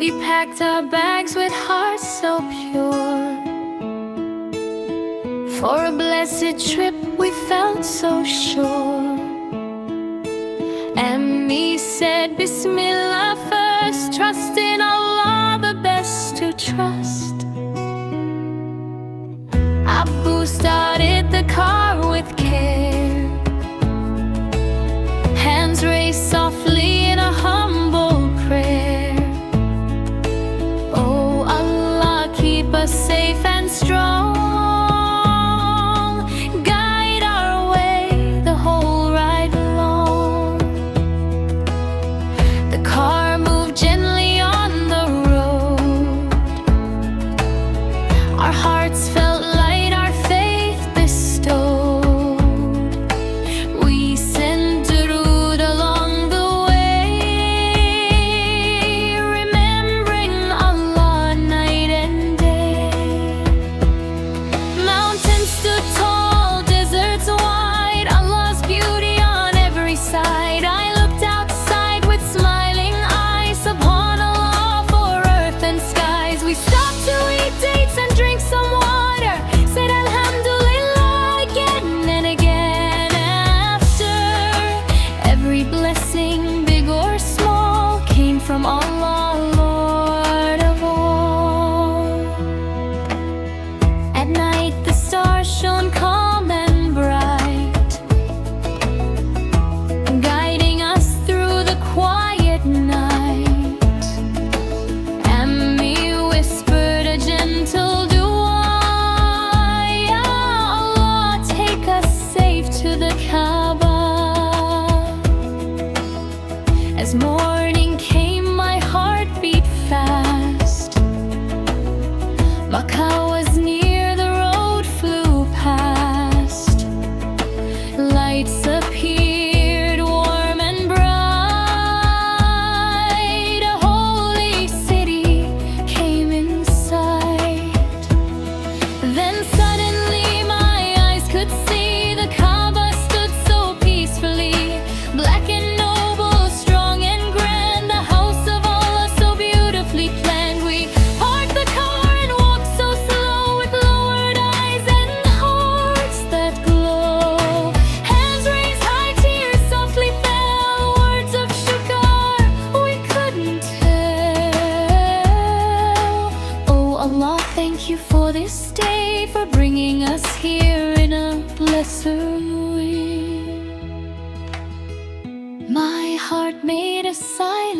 We packed our bags with hearts so pure. For a blessed trip we felt so sure. Ameen said Bismillah first, trust in Allah, the best to trust. Abu started the car with care, hands raised softly in a humble prayer. Oh Allah, keep us safe and strong. Guide our way the whole ride long. The car moved gently on the road. Our hearts felt light, our faith bestowed. We sent durood along the way, remembering Allah night and day. Mountains stood tall, deserts wide, Allah's beauty on every side. I looked outside with smiling eyes, subhanallah for earth and skies. We stopped to eat dates and drink some water, said alhamdulillah again and again. After every blessing, big or small, came from Allah, Lord of all. At night the stars shone calm and bright, guiding us through the quiet night. Ameen whispered a gentle dua, Ya Allah, take us safe to the Kaaba. As morning came, my heart beat fast. Makkah was near, the road flew past. Lights appeared, warm and bright. A holy city came in sight. Then suddenly my eyes could see the Kaaba stood so peacefully, black and noble, strong and grand, the house of Allah so beautifully planned. We parked the car and walked so slow, with lowered eyes and hearts that glow. Hands raised high, tears softly fell, words of shukr we couldn't tell. Oh Allah, thank you for this day, for bringing us here in a blessed way. My heart made a silent